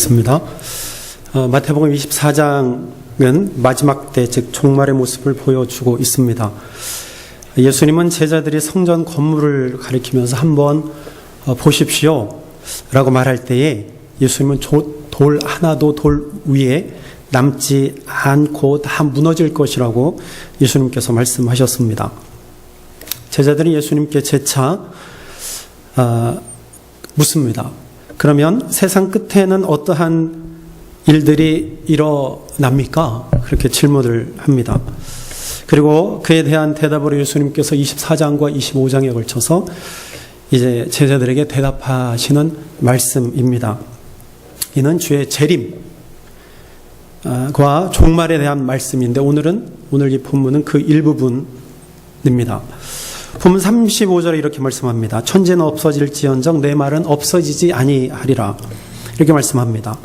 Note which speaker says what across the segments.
Speaker 1: 있습니다. 마태복음 24장은 마지막 때, 즉 종말의 모습을 보여주고 있습니다. 예수님은 제자들이 성전 건물을 가리키면서 한번 보십시오 라고 말할 때에 예수님은 돌 하나도 돌 위에 남지 않고 다 무너질 것이라고 예수님께서 말씀하셨습니다. 제자들이 예수님께 재차 묻습니다. 그러면 세상 끝에는 어떠한 일들이 일어납니까? 그렇게 질문을 합니다. 그리고 그에 대한 대답으로 예수님께서 24장과 25장에 걸쳐서 이제 제자들에게 대답하시는 말씀입니다. 이는 주의 재림과 종말에 대한 말씀인데 오늘 이 본문은 그 일부분입니다. 본문 35절에 이렇게 말씀합니다. 천지는 없어질지언정 내 말은 없어지지 아니하리라. 이렇게 말씀합니다.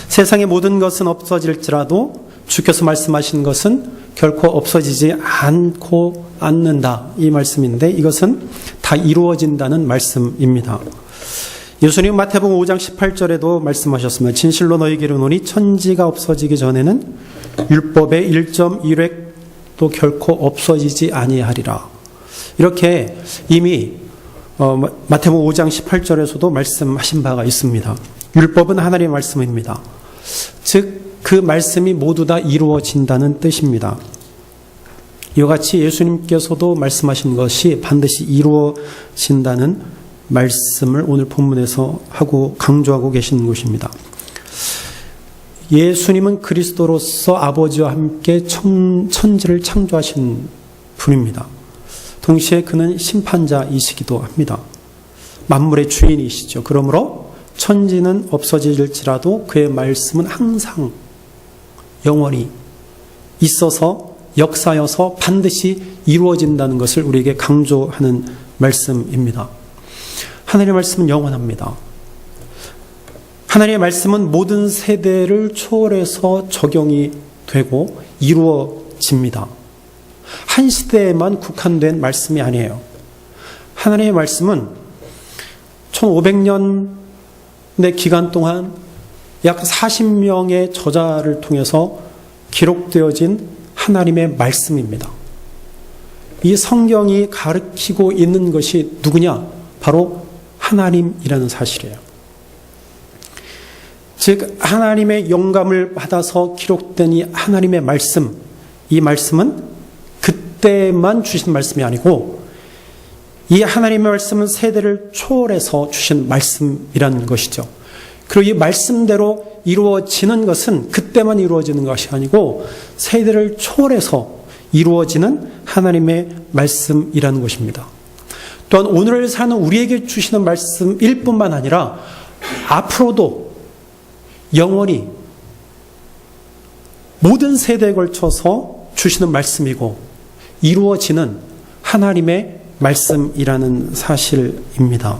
Speaker 1: 세상의 모든 것은 없어질지라도 주께서 말씀하신 것은 결코 없어지지 않는다. 이 말씀인데 이것은 다 이루어진다는 말씀입니다. 예수님 마태복음 5장 18절에도 말씀하셨습니다. 진실로 너희에게 이르노니 천지가 없어지기 전에는 율법의 1.1획도 결코 없어지지 아니하리라. 이렇게 이미 마태복음 5장 18절에서도 말씀하신 바가 있습니다. 율법은 하나님의 말씀입니다. 즉 그 말씀이 모두 다 이루어진다는 뜻입니다. 이와 같이 예수님께서도 말씀하신 것이 반드시 이루어진다는 말씀을 오늘 본문에서 강조하고 계시는 것입니다. 예수님은 그리스도로서 아버지와 함께 천지를 창조하신 분입니다. 동시에 그는 심판자이시기도 합니다. 만물의 주인이시죠. 그러므로 천지는 없어질지라도 그의 말씀은 항상 영원히 있어서 역사여서 반드시 이루어진다는 것을 우리에게 강조하는 말씀입니다. 하나님의 말씀은 영원합니다. 하나님의 말씀은 모든 세대를 초월해서 적용이 되고 이루어집니다. 한 시대에만 국한된 말씀이 아니에요. 하나님의 말씀은 1500년의 기간 동안 약 40명의 저자를 통해서 기록되어진 하나님의 말씀입니다. 이 성경이 가르치고 있는 것이 누구냐? 바로 하나님이라는 사실이에요. 즉 하나님의 영감을 받아서 기록된 이 하나님의 말씀, 이 말씀은 그때만 주신 말씀이 아니고 이 하나님의 말씀은 세대를 초월해서 주신 말씀이라는 것이죠. 그리고 이 말씀대로 이루어지는 것은 그때만 이루어지는 것이 아니고 세대를 초월해서 이루어지는 하나님의 말씀이라는 것입니다. 또한 오늘을 사는 우리에게 주시는 말씀일 뿐만 아니라 앞으로도 영원히 모든 세대에 걸쳐서 주시는 말씀이고 이루어지는 하나님의 말씀이라는 사실입니다.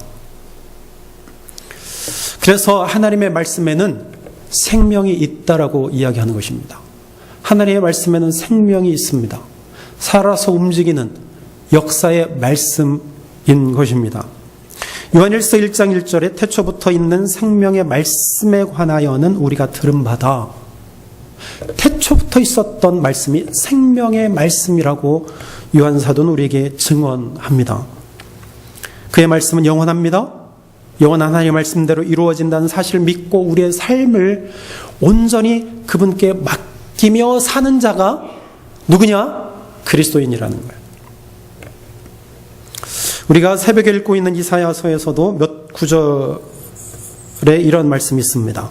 Speaker 1: 그래서 하나님의 말씀에는 생명이 있다라고 이야기하는 것입니다. 하나님의 말씀에는 생명이 있습니다. 살아서 움직이는 역사의 말씀인 것입니다. 요한일서 1장 1절에 태초부터 있는 생명의 말씀에 관하여는 우리가 들은 바다. 태초부터 있었던 말씀이 생명의 말씀이라고 요한사도는 우리에게 증언합니다. 그의 말씀은 영원합니다. 영원한 하나님의 말씀대로 이루어진다는 사실을 믿고 우리의 삶을 온전히 그분께 맡기며 사는 자가 누구냐? 그리스도인이라는 거예요. 우리가 새벽에 읽고 있는 이사야서에서도 몇 구절에 이런 말씀이 있습니다.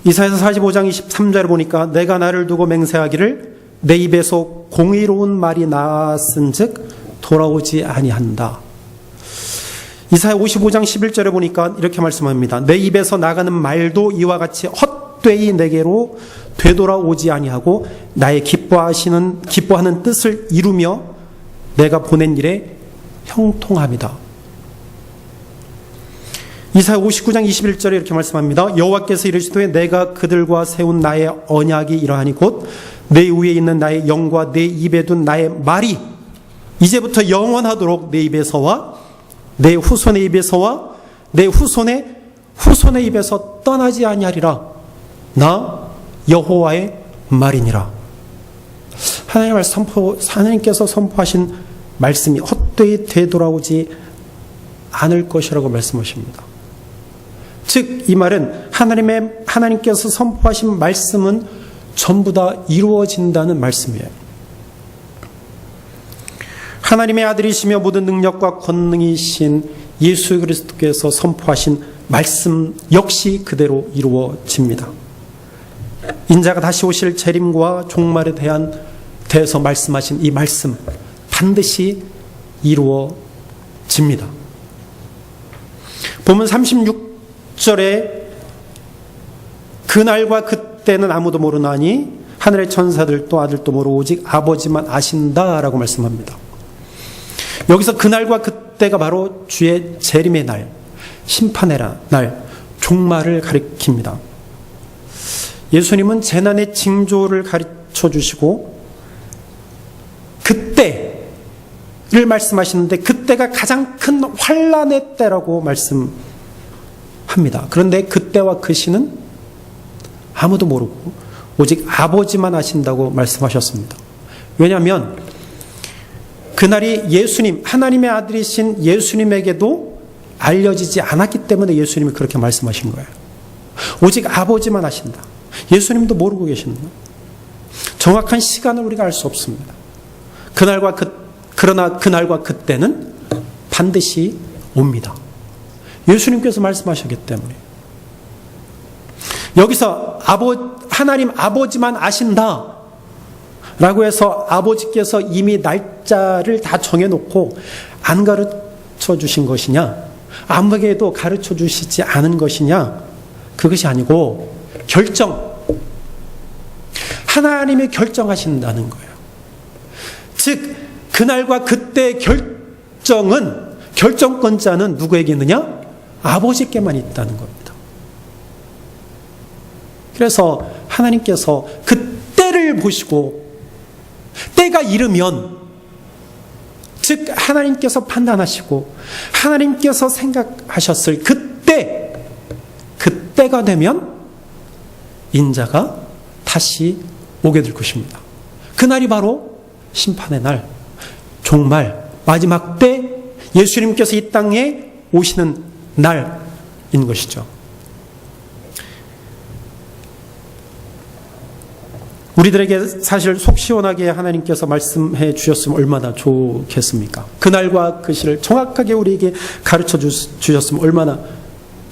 Speaker 1: 이사야서 45장 23절에 보니까 내가 나를 두고 맹세하기를 내 입에서 공의로운 말이 나왔은즉 돌아오지 아니한다. 이사야 55장 11절에 보니까 이렇게 말씀합니다. 내 입에서 나가는 말도 이와 같이 헛되이 내게로 되돌아오지 아니하고 나의 기뻐하는 뜻을 이루며 내가 보낸 일에 형통함이다. 이사야 59장 21절에 이렇게 말씀합니다. 여호와께서 이르시되 내가 그들과 세운 나의 언약이 이러하니 곧 내 위에 있는 나의 영과 내 입에 둔 나의 말이 이제부터 영원하도록 내 입에서와 내 후손의 입에서와 내 후손의 후손의 입에서 떠나지 아니하리라. 나 여호와의 말이니라. 하나님께서 선포하신 말씀이 헛되이 되돌아오지 않을 것이라고 말씀하십니다. 즉 이 말은 하나님께서 선포하신 말씀은 전부 다 이루어진다는 말씀이에요. 하나님의 아들이시며 모든 능력과 권능이신 예수 그리스도께서 선포하신 말씀 역시 그대로 이루어집니다. 인자가 다시 오실 재림과 종말에 대해서 말씀하신 이 말씀 반드시 이루어집니다. 보면 36절에 그날과 그때는 아무도 모르나니 하늘의 천사들도 아들도 모르고 오직 아버지만 아신다라고 말씀합니다. 여기서 그날과 그때가 바로 주의 재림의 날, 심판의 날, 종말을 가리킵니다. 예수님은 재난의 징조를 가르쳐 주시고 그때를 말씀하시는데 그때가 가장 큰 환난의 때라고 말씀합니다. 그런데 그때와 그 시는 아무도 모르고 오직 아버지만 아신다고 말씀하셨습니다. 왜냐하면 그날이 예수님, 하나님의 아들이신 예수님에게도 알려지지 않았기 때문에 예수님이 그렇게 말씀하신 거예요. 오직 아버지만 아신다. 예수님도 모르고 계십니다. 정확한 시간을 우리가 알 수 없습니다. 그러나 그날과 그때는 반드시 옵니다. 예수님께서 말씀하셨기 때문에. 여기서 하나님 아버지만 아신다 라고 해서 아버지께서 이미 날짜를 다 정해놓고 안 가르쳐 주신 것이냐, 아무에게도 가르쳐 주시지 않은 것이냐, 그것이 아니고 하나님이 결정하신다는 거예요. 즉 그날과 그때의 결정권자는 누구에게 있느냐? 아버지께만 있다는 겁니다. 그래서 하나님께서 그 때를 보시고 때가 이르면, 즉 하나님께서 판단하시고 하나님께서 생각하셨을 그때가 되면 인자가 다시 오게 될 것입니다. 그날이 바로 심판의 날, 종말, 마지막 때 예수님께서 이 땅에 오시는 날인 것이죠. 우리들에게 사실 속 시원하게 하나님께서 말씀해 주셨으면 얼마나 좋겠습니까? 그날과 그 시를 정확하게 우리에게 가르쳐 주셨으면 얼마나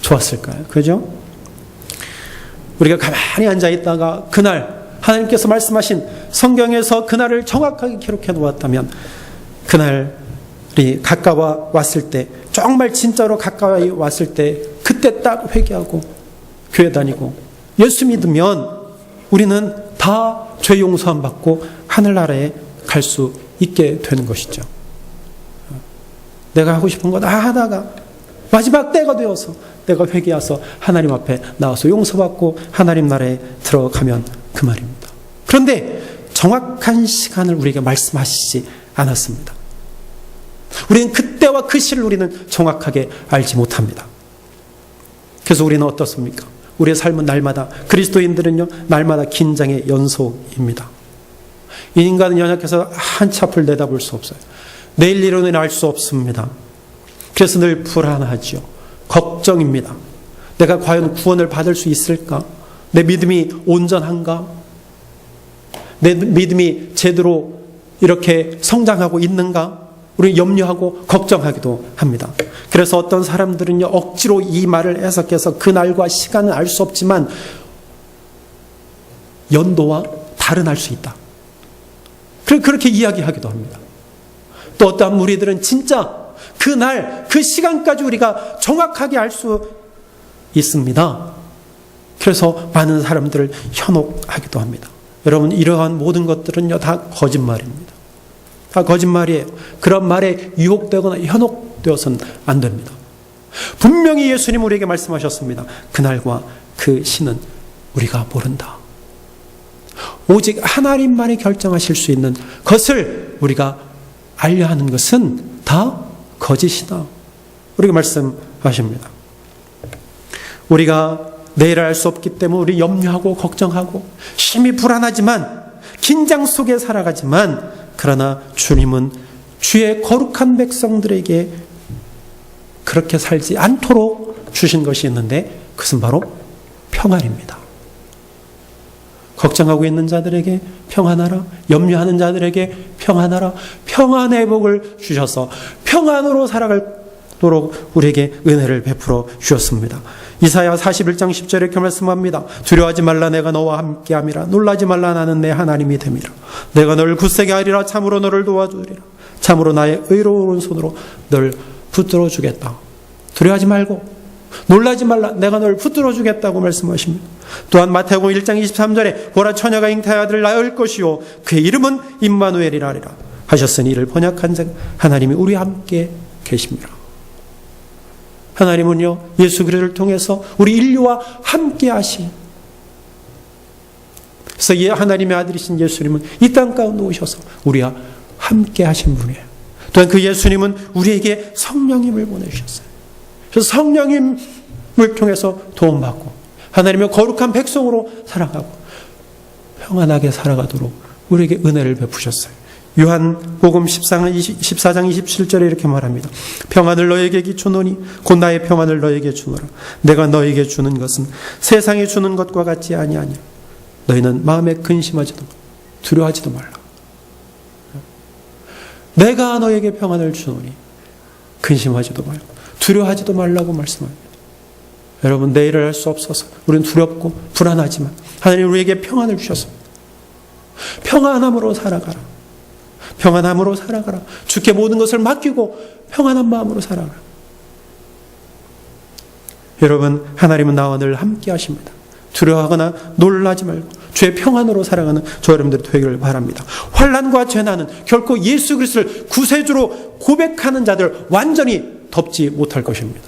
Speaker 1: 좋았을까요? 그죠? 우리가 가만히 앉아 있다가 그날 하나님께서 말씀하신 성경에서 그날을 정확하게 기록해 놓았다면 그날이 가까워 왔을 때, 정말 진짜로 가까이 왔을 때 그때 딱 회개하고 교회 다니고 예수 믿으면 우리는 다 죄 용서함 받고 하늘나라에 갈 수 있게 되는 것이죠. 내가 하고 싶은 거 다 하다가 마지막 때가 되어서 내가 회개해서 하나님 앞에 나와서 용서받고 하나님 나라에 들어가면 그 말입니다. 그런데 정확한 시간을 우리에게 말씀하시지 않았습니다. 우리는 그때와 그 시를 우리는 정확하게 알지 못합니다. 그래서 우리는 어떻습니까? 우리의 삶은 날마다, 그리스도인들은요 날마다 긴장의 연속입니다. 이 인간은 연약해서 한치 앞을 내다볼 수 없어요. 내일 일은 알 수 없습니다. 그래서 늘 불안하죠. 걱정입니다. 내가 과연 구원을 받을 수 있을까? 내 믿음이 온전한가? 내 믿음이 제대로 이렇게 성장하고 있는가? 우리는 염려하고 걱정하기도 합니다. 그래서 어떤 사람들은요 억지로 이 말을 해석해서 그날과 시간은 알 수 없지만 연도와 달은 알 수 있다. 그렇게 이야기하기도 합니다. 또 어떠한 무리들은 진짜 그날 그 시간까지 우리가 정확하게 알 수 있습니다. 그래서 많은 사람들을 현혹하기도 합니다. 여러분, 이러한 모든 것들은요 다 거짓말입니다. 다 거짓말이에요. 그런 말에 유혹되거나 현혹되어서는 안 됩니다. 분명히 예수님 우리에게 말씀하셨습니다. 그날과 그 시는 우리가 모른다. 오직 하나님만이 결정하실 수 있는 것을 우리가 알려 하는 것은 다 거짓이다. 우리가 말씀하십니다. 우리가 내일을 알 수 없기 때문에 우리 염려하고 걱정하고 심히 불안하지만 긴장 속에 살아가지만, 그러나 주님은 주의 거룩한 백성들에게 그렇게 살지 않도록 주신 것이 있는데, 그것은 바로 평안입니다. 걱정하고 있는 자들에게 평안하라, 염려하는 자들에게 평안하라, 평안의 복을 주셔서 평안으로 살아가도록 우리에게 은혜를 베풀어 주셨습니다. 이사야 41장 10절에 이렇게 말씀합니다. 두려워하지 말라, 내가 너와 함께함이라. 놀라지 말라, 나는 내 하나님이 됨이라. 내가 너를 굳세게 하리라. 참으로 너를 도와주리라. 참으로 나의 의로운 손으로 너를 붙들어 주겠다. 두려워하지 말고 놀라지 말라, 내가 너를 붙들어 주겠다고 말씀하십니다. 또한 마태복음 1장 23절에 보라, 처녀가 잉태의 아들을 낳을 것이요 그의 이름은 임마누엘이라 하리라 하셨으니, 이를 번역한 자 하나님이 우리와 함께 계십니다. 하나님은요, 예수 그리스도를 통해서 우리 인류와 함께 하신, 그래서 하나님의 아들이신 예수님은 이 땅 가운데 오셔서 우리와 함께 하신 분이에요. 또한 그 예수님은 우리에게 성령님을 보내주셨어요. 그래서 성령님을 통해서 도움받고 하나님의 거룩한 백성으로 살아가고 평안하게 살아가도록 우리에게 은혜를 베푸셨어요. 요한복음 14장 27절에 이렇게 말합니다. 평안을 너에게 주노니 곧 나의 평안을 너에게 주노라. 내가 너에게 주는 것은 세상에 주는 것과 같지 아니하냐. 너희는 마음에 근심하지도 두려워하지도 말라. 내가 너에게 평안을 주노니 근심하지도 말고 두려워하지도 말라고 말씀합니다. 여러분, 내일을 알 수 없어서 우리는 두렵고 불안하지만 하나님 우리에게 평안을 주셨습니다. 평안함으로 살아가라. 평안함으로 살아가라. 주께 모든 것을 맡기고 평안한 마음으로 살아가라. 여러분, 하나님은 나와 늘 함께 하십니다. 두려워하거나 놀라지 말고 주의 평안으로 살아가는 저 여러분들이 되기를 바랍니다. 환난과 재난은 결코 예수 그리스도를 구세주로 고백하는 자들 완전히 덮지 못할 것입니다.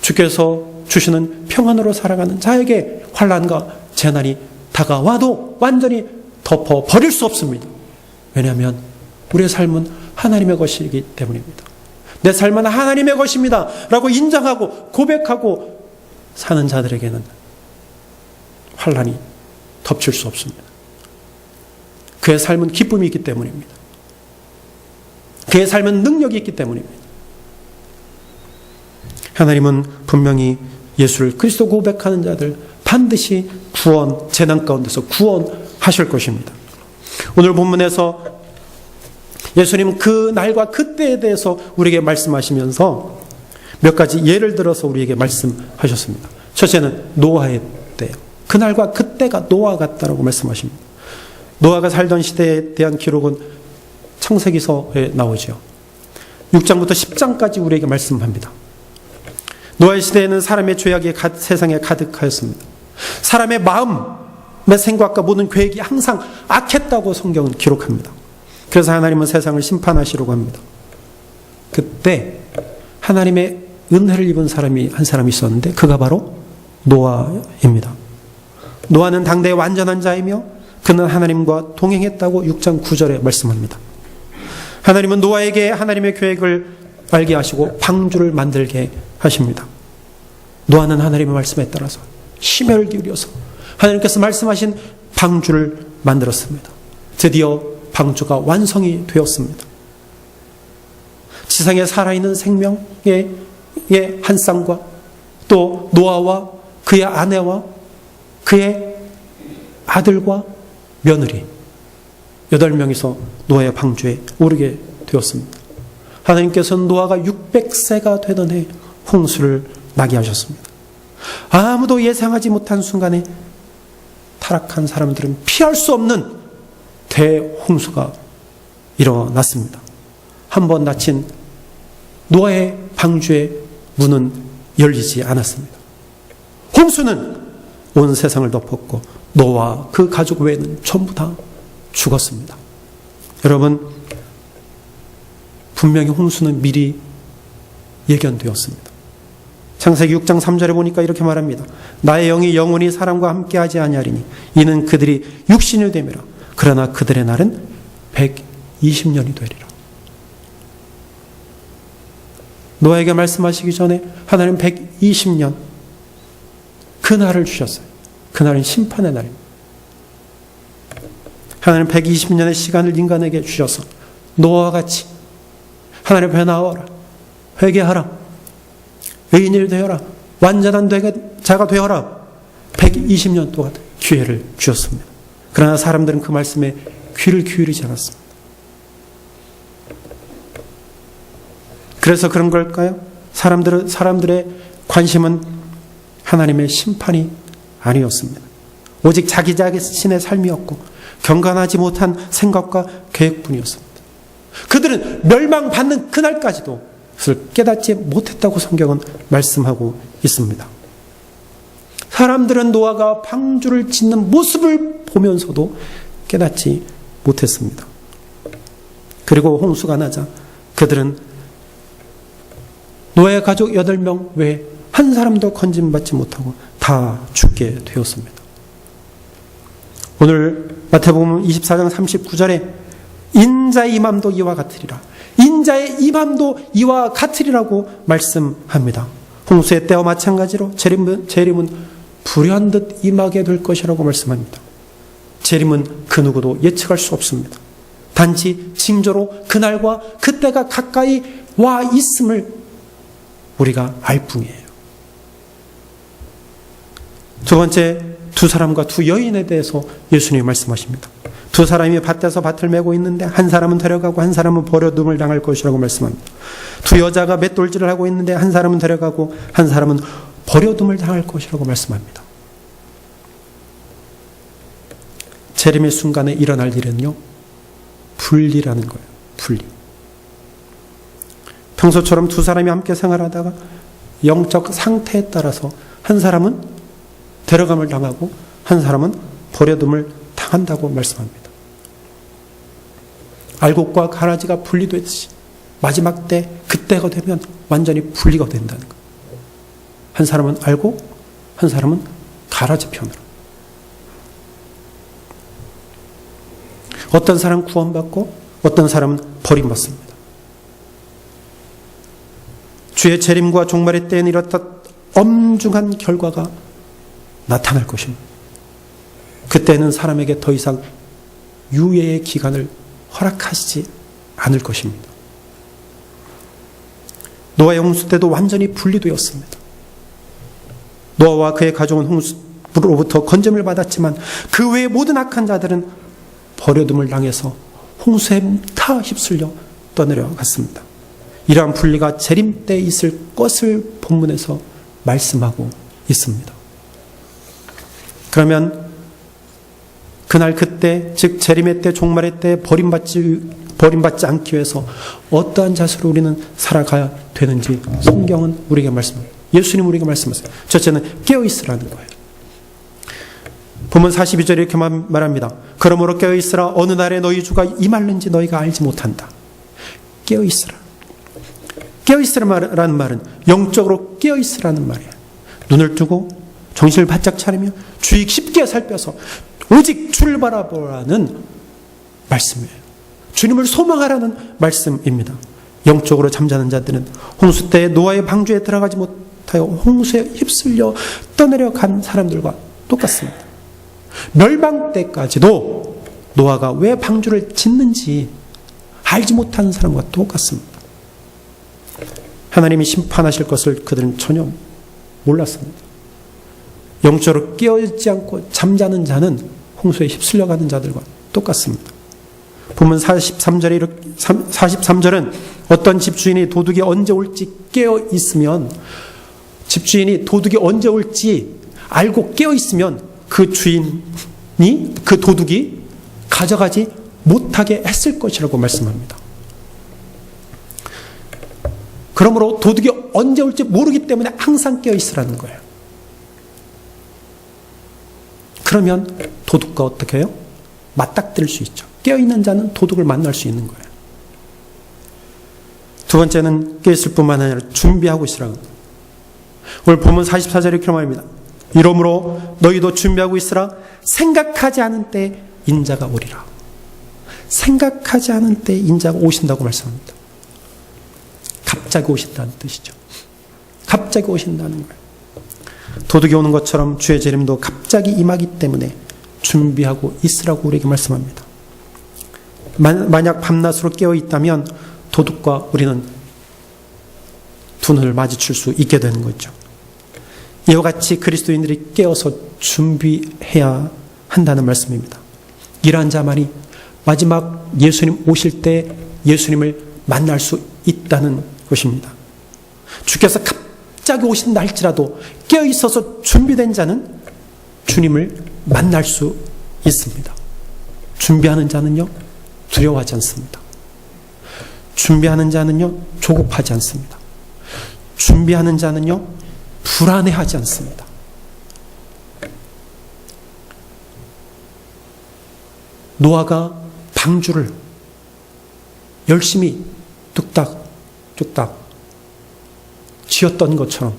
Speaker 1: 주께서 주시는 평안으로 살아가는 자에게 환난과 재난이 다가와도 완전히 덮어버릴 수 없습니다. 왜냐하면 우리의 삶은 하나님의 것이기 때문입니다. 내 삶은 하나님의 것입니다 라고 인정하고 고백하고 사는 자들에게는 환난이 덮칠 수 없습니다. 그의 삶은 기쁨이 있기 때문입니다. 그의 삶은 능력이 있기 때문입니다. 하나님은 분명히 예수를 그리스도 고백하는 자들 반드시 구원, 재난 가운데서 구원하실 것입니다. 오늘 본문에서 예수님은 그 날과 그때에 대해서 우리에게 말씀하시면서 몇 가지 예를 들어서 우리에게 말씀하셨습니다. 첫째는 노아의 때예요. 그날과 그때가 노아 같다라고 말씀하십니다. 노아가 살던 시대에 대한 기록은 창세기서에 나오죠. 6장부터 10장까지 우리에게 말씀합니다. 노아의 시대에는 사람의 죄악이 세상에 가득하였습니다. 사람의 마음의 생각과 모든 계획이 항상 악했다고 성경은 기록합니다. 그래서 하나님은 세상을 심판하시려고 합니다. 그때 하나님의 은혜를 입은 사람이 한 사람이 있었는데 그가 바로 노아입니다. 노아는 당대의 완전한 자이며 그는 하나님과 동행했다고 6장 9절에 말씀합니다. 하나님은 노아에게 하나님의 계획을 알게 하시고 방주를 만들게 하십니다. 노아는 하나님의 말씀에 따라서 심혈을 기울여서 하나님께서 말씀하신 방주를 만들었습니다. 드디어 방주가 완성이 되었습니다. 지상에 살아있는 생명의 한 쌍과 또 노아와 그의 아내와 그의 아들과 며느리 8명이서 노아의 방주에 오르게 되었습니다. 하나님께서는 노아가 600세가 되던 해 홍수를 나게 하셨습니다. 아무도 예상하지 못한 순간에 타락한 사람들은 피할 수 없는 대홍수가 일어났습니다. 한번 닫힌 노아의 방주의 문은 열리지 않았습니다. 홍수는 온 세상을 덮었고 노아와 그 가족 외에는 전부 다 죽었습니다. 여러분, 분명히 홍수는 미리 예견되었습니다. 창세기 6장 3절에 보니까 이렇게 말합니다. 나의 영이 영원히 사람과 함께하지 아니하리니 이는 그들이 육신이 됨이라. 그러나 그들의 날은 120년이 되리라. 노아에게 말씀하시기 전에 하나님 120년 그날을 주셨어요. 그날은 심판의 날입니다. 하나님 120년의 시간을 인간에게 주셔서 노아와 같이 하나님 앞에 나와라, 회개하라, 의인이 되어라, 완전한 자가 되어라. 120년 동안 기회를 주셨습니다. 그러나 사람들은 그 말씀에 귀를 기울이지 않았습니다. 그래서 그런 걸까요? 사람들의 관심은 하나님의 심판이 아니었습니다. 오직 자기 자신의 삶이었고 경건하지 못한 생각과 계획뿐이었습니다. 그들은 멸망받는 그날까지도 그것을 깨닫지 못했다고 성경은 말씀하고 있습니다. 사람들은 노아가 방주를 짓는 모습을 보면서도 깨닫지 못했습니다. 그리고 홍수가 나자 그들은 노아의 가족 8명 외에 한 사람도 건짐받지 못하고 다 죽게 되었습니다. 오늘 마태복음 24장 39절에 인자의 임함도 이와 같으리라. 인자의 임함도 이와 같으리라고 말씀합니다. 홍수의 때와 마찬가지로 재림은 불현듯 임하게 될 것이라고 말씀합니다. 재림은 그 누구도 예측할 수 없습니다. 단지 징조로 그날과 그때가 가까이 와 있음을 우리가 알 뿐이에요. 두 번째, 두 사람과 두 여인에 대해서 예수님이 말씀하십니다. 두 사람이 밭에서 밭을 메고 있는데 한 사람은 데려가고 한 사람은 버려둠을 당할 것이라고 말씀합니다. 두 여자가 맷돌질을 하고 있는데 한 사람은 데려가고 한 사람은 버려둠을 당할 것이라고 말씀합니다. 재림의 순간에 일어날 일은요, 분리라는 거예요. 분리. 평소처럼 두 사람이 함께 생활하다가 영적 상태에 따라서 한 사람은 데려감을 당하고 한 사람은 버려둠을 당한다고 말씀합니다. 알곡과 가라지가 분리되듯이 마지막 때 그때가 되면 완전히 분리가 된다는 거예요. 한 사람은 알곡, 한 사람은 가라지 편으로. 어떤 사람은 구원받고 어떤 사람은 버림받습니다. 주의 재림과 종말의 때에는 이렇듯 엄중한 결과가 나타날 것입니다. 그때는 사람에게 더 이상 유예의 기간을 허락하시지 않을 것입니다. 노아의 홍수 때도 완전히 분리되었습니다. 노아와 그의 가족은 홍수로부터 건짐을 받았지만 그 외의 모든 악한 자들은 버려둠을 당해서 홍수에 다 휩쓸려 떠내려갔습니다. 이러한 분리가 재림 때 있을 것을 본문에서 말씀하고 있습니다. 그러면 그날 그때, 즉 재림의 때, 종말의 때 버림받지 않기 위해서 어떠한 자세로 우리는 살아가야 되는지 성경은 우리에게 말씀합니다. 예수님 우리에게 말씀하세요. 첫째는 깨어있으라는 거예요. 본문 42절에 이렇게 말합니다. 그러므로 깨어있으라. 어느 날에 너희 주가 임할는지 너희가 알지 못한다. 깨어있으라. 깨어있으라는 말은 영적으로 깨어있으라는 말이에요. 눈을 뜨고 정신을 바짝 차리며 주의 깊게 살펴서 오직 주를 바라보라는 말씀이에요. 주님을 소망하라는 말씀입니다. 영적으로 잠자는 자들은 홍수 때 노아의 방주에 들어가지 못하여 홍수에 휩쓸려 떠내려간 사람들과 똑같습니다. 멸망 때까지도 노아가 왜 방주를 짓는지 알지 못하는 사람과 똑같습니다. 하나님이 심판하실 것을 그들은 전혀 몰랐습니다. 영적으로 깨어있지 않고 잠자는 자는 홍수에 휩쓸려가는 자들과 똑같습니다. 본문 43절은 어떤 집주인이 도둑이 언제 올지 깨어 있으면, 집주인이 도둑이 언제 올지 알고 깨어 있으면 그 주인이, 그 도둑이 가져가지 못하게 했을 것이라고 말씀합니다. 그러므로 도둑이 언제 올지 모르기 때문에 항상 깨어 있으라는 거예요. 그러면 도둑과 어떻게 해요? 맞닥뜨릴 수 있죠. 깨어있는 자는 도둑을 만날 수 있는 거예요. 두 번째는 깨어있을 뿐만 아니라 준비하고 있으라고. 오늘 본문 44절에 이렇게 말합니다. 이러므로 너희도 준비하고 있으라. 생각하지 않은 때 인자가 오리라. 생각하지 않은 때 인자가 오신다고 말씀합니다. 갑자기 오신다는 뜻이죠. 갑자기 오신다는 거예요. 도둑이 오는 것처럼 주의 재림도 갑자기 임하기 때문에 준비하고 있으라고 우리에게 말씀합니다. 만약 밤낮으로 깨어 있다면 도둑과 우리는 두 눈을 마주칠 수 있게 되는 거죠. 이와 같이 그리스도인들이 깨어서 준비해야 한다는 말씀입니다. 이러한 자만이 마지막 예수님 오실 때 예수님을 만날 수 있다는 것입니다. 주께서 갑자기 오신다 할지라도 깨어있어서 준비된 자는 주님을 만날 수 있습니다. 준비하는 자는요, 두려워하지 않습니다. 준비하는 자는요, 조급하지 않습니다. 준비하는 자는요, 불안해하지 않습니다. 노아가 방주를 열심히 뚝딱 지었던 것처럼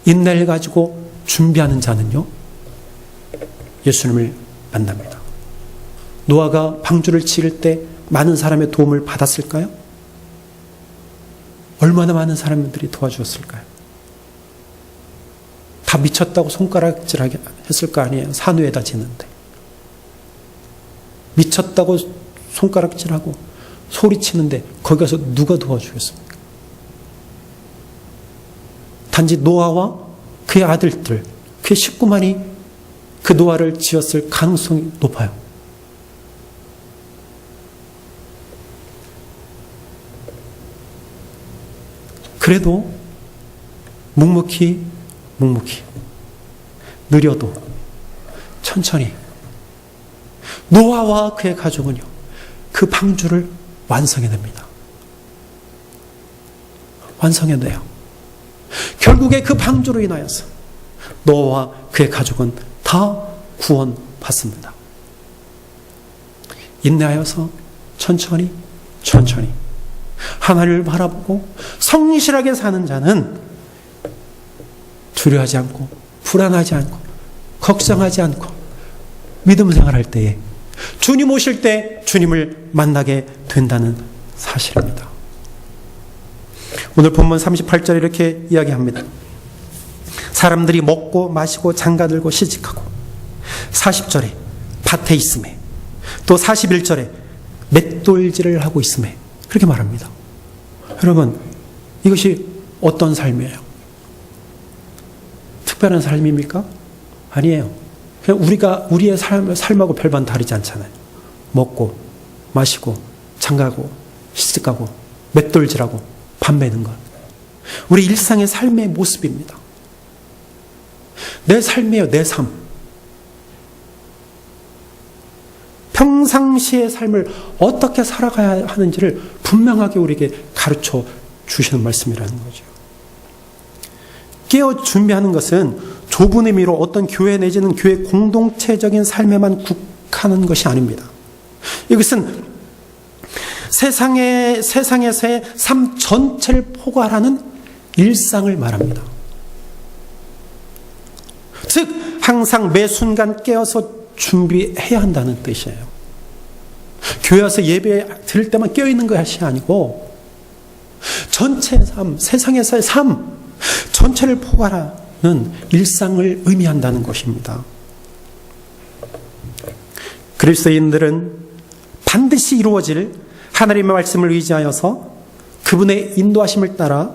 Speaker 1: 인내를 가지고 준비하는 자는요, 예수님을 만납니다. 노아가 방주를 지을 때 많은 사람의 도움을 받았을까요? 얼마나 많은 사람들이 도와주었을까요? 다 미쳤다고 손가락질하게 했을 거 아니에요. 산 위에다 짓는데. 미쳤다고 손가락질하고 소리치는데 거기 가서 누가 도와주겠습니까? 단지 노아와 그의 아들들, 그의 식구만이 그 노아를 지었을 가능성이 높아요. 그래도 묵묵히 느려도 천천히 노아와 그의 가족은요, 그 방주를 완성해냅니다. 완성해내요. 결국에 그 방주로 인하여서 노아와 그의 가족은 다 구원받습니다. 인내하여서 천천히 하나님을 바라보고 성실하게 사는 자는 두려워하지 않고 불안하지 않고 걱정하지 않고 믿음 생활할 때에 주님 오실 때 주님을 만나게 된다는 사실입니다. 오늘 본문 38절에 이렇게 이야기합니다. 사람들이 먹고 마시고 장가들고 시집가고 40절에 밭에 있음에 또 41절에 맷돌질을 하고 있음에 그렇게 말합니다. 여러분, 이것이 어떤 삶이에요? 특별한 삶입니까? 아니에요. 그냥 우리의 삶하고 별반 다르지 않잖아요. 먹고 마시고 장가고 시집가고 맷돌질하고 밥 매는 것. 우리 일상의 삶의 모습입니다. 내 삶이에요. 내 삶. 평상시의 삶을 어떻게 살아가야 하는지를 분명하게 우리에게 가르쳐 주시는 말씀이라는 거죠. 깨어 준비하는 것은 좁은 의미로 어떤 교회 내지는 교회 공동체적인 삶에만 국한한 것이 아닙니다. 이것은 세상에서의 삶 전체를 포괄하는 일상을 말합니다. 즉 항상 매 순간 깨어서 준비해야 한다는 뜻이에요. 교회 와서 예배 드릴 때만 깨어있는 것이 아니고 전체 삶, 세상에서의 삶 전체를 포괄하는 일상을 의미한다는 것입니다. 그리스도인들은 반드시 이루어질 하나님의 말씀을 의지하여서 그분의 인도하심을 따라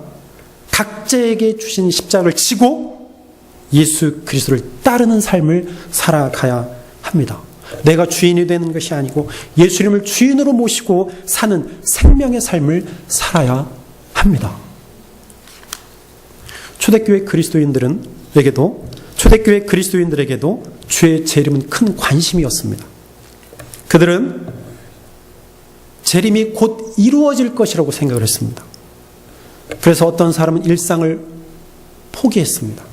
Speaker 1: 각자에게 주신 십자가를 지고 예수 그리스도를 따르는 삶을 살아가야 합니다. 내가 주인이 되는 것이 아니고 예수님을 주인으로 모시고 사는 생명의 삶을 살아야 합니다. 초대교회 그리스도인들에게도 주의 재림은 큰 관심이었습니다. 그들은 재림이 곧 이루어질 것이라고 생각을 했습니다. 그래서 어떤 사람은 일상을 포기했습니다.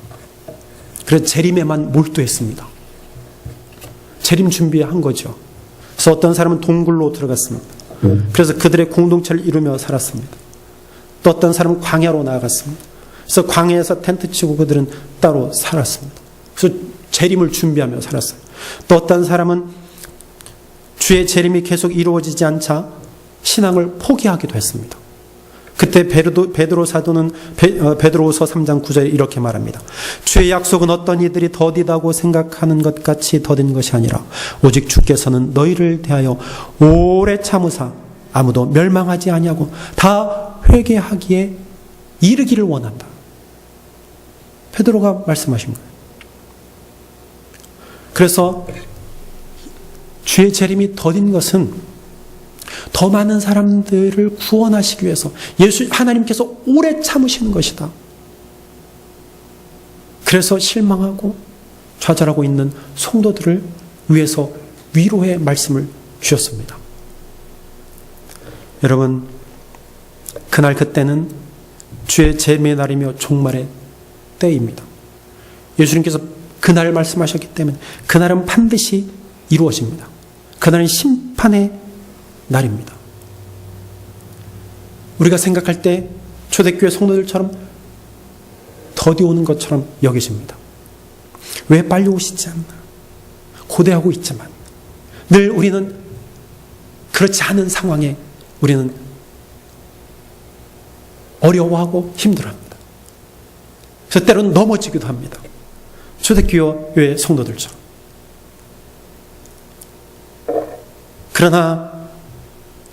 Speaker 1: 그래서 재림에만 몰두했습니다. 재림 준비한 거죠. 그래서 어떤 사람은 동굴로 들어갔습니다. 그래서 그들의 공동체를 이루며 살았습니다. 또 어떤 사람은 광야로 나아갔습니다. 그래서 광야에서 텐트 치고 그들은 따로 살았습니다. 그래서 재림을 준비하며 살았어요. 또 어떤 사람은 주의 재림이 계속 이루어지지 않자 신앙을 포기하기도 했습니다. 그때 베드로 사도는 베드로후서 3장 9절에 이렇게 말합니다. 주의 약속은 어떤 이들이 더디다고 생각하는 것 같이 더딘 것이 아니라 오직 주께서는 너희를 대하여 오래 참으사 아무도 멸망하지 아니하고 다 회개하기에 이르기를 원한다. 베드로가 말씀하신 거예요. 그래서 주의 재림이 더딘 것은 더 많은 사람들을 구원하시기 위해서 하나님께서 오래 참으시는 것이다. 그래서 실망하고 좌절하고 있는 성도들을 위해서 위로의 말씀을 주셨습니다. 여러분, 그날 그때는 주의 재림의 날이며 종말의 때입니다. 예수님께서 그날 말씀하셨기 때문에 그날은 반드시 이루어집니다. 그날은 심판의 날입니다. 우리가 생각할 때 초대교회 성도들처럼 더디 오는 것처럼 여겨집니다. 왜 빨리 오시지 않나? 고대하고 있지만 늘 우리는 그렇지 않은 상황에 우리는 어려워하고 힘들어합니다. 그래서 때로는 넘어지기도 합니다. 초대교회 성도들처럼. 그러나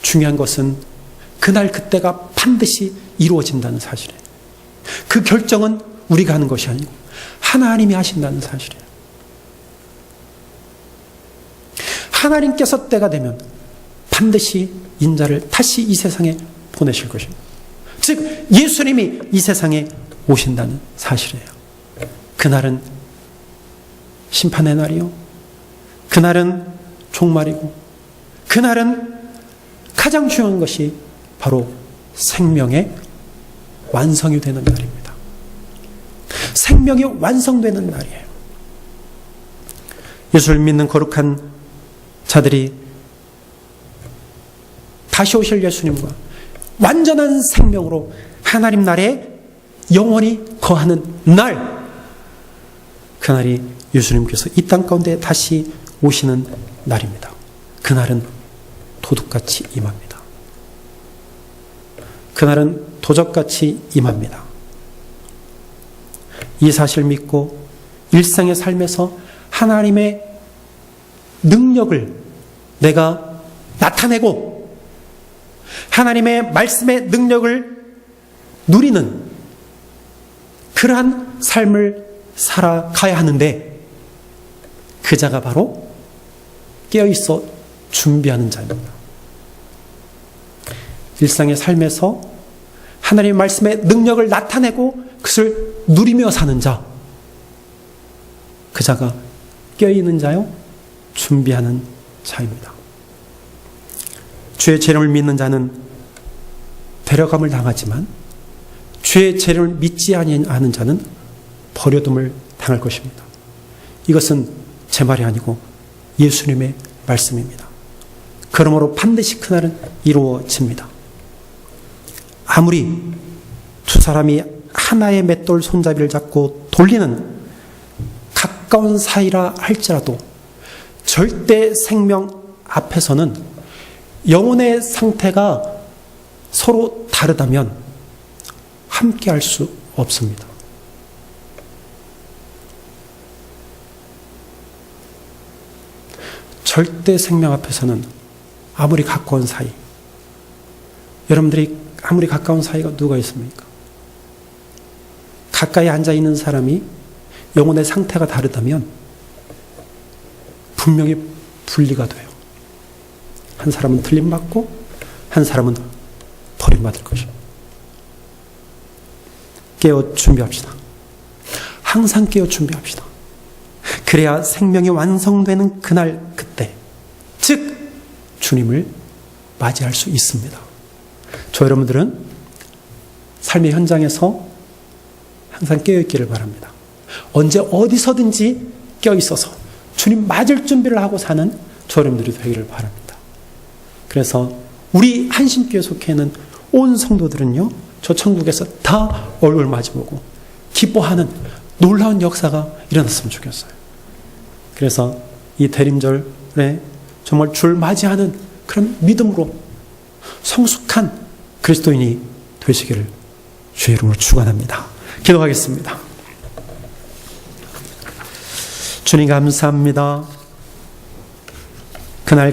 Speaker 1: 중요한 것은 그날 그때가 반드시 이루어진다는 사실이에요. 그 결정은 우리가 하는 것이 아니고 하나님이 하신다는 사실이에요. 하나님께서 때가 되면 반드시 인자를 다시 이 세상에 보내실 것입니다. 즉 예수님이 이 세상에 오신다는 사실이에요. 그날은 심판의 날이요, 그날은 종말이고, 그날은 가장 중요한 것이 바로 생명의 완성이 되는 날입니다. 생명이 완성되는 날이에요. 예수를 믿는 거룩한 자들이 다시 오실 예수님과 완전한 생명으로 하나님 나라에 영원히 거하는 날, 그날이 예수님께서 이 땅 가운데 다시 오시는 날입니다. 그날은 도둑같이 임합니다. 그날은 도적같이 임합니다. 이 사실을 믿고 일상의 삶에서 하나님의 능력을 내가 나타내고 하나님의 말씀의 능력을 누리는 그러한 삶을 살아가야 하는데 그 자가 바로 깨어있어 준비하는 자입니다. 일상의 삶에서 하나님의 말씀의 능력을 나타내고 그것을 누리며 사는 자, 그 자가 깨어있는 자요, 준비하는 자입니다. 주의 재림을 믿는 자는 데려감을 당하지만 주의 재림을 믿지 않은 자는 버려둠을 당할 것입니다. 이것은 제 말이 아니고 예수님의 말씀입니다. 그러므로 반드시 그날은 이루어집니다. 아무리 두 사람이 하나의 맷돌 손잡이를 잡고 돌리는 가까운 사이라 할지라도 절대 생명 앞에서는 영혼의 상태가 서로 다르다면 함께 할 수 없습니다. 절대 생명 앞에서는 아무리 가까운 사이, 여러분들이 아무리 가까운 사이가 누가 있습니까? 가까이 앉아있는 사람이 영혼의 상태가 다르다면 분명히 분리가 돼요. 한 사람은 틀림받고 한 사람은 버림받을 것입니다. 깨어 준비합시다. 항상 깨어 준비합시다. 그래야 생명이 완성되는 그날 그때, 즉 주님을 맞이할 수 있습니다. 저 여러분들은 삶의 현장에서 항상 깨어있기를 바랍니다. 언제 어디서든지 깨어있어서 주님 맞을 준비를 하고 사는 저 여러분들이 되기를 바랍니다. 그래서 우리 한신교회 속해 있는 온 성도들은요, 저 천국에서 다 얼굴 마주보고 기뻐하는 놀라운 역사가 일어났으면 좋겠어요. 그래서 이 대림절에 정말 줄 맞이하는 그런 믿음으로 성숙한 그리스도인이 되시기를 주의 이름으로 축원합니다. 기도하겠습니다. 주님 감사합니다. 그날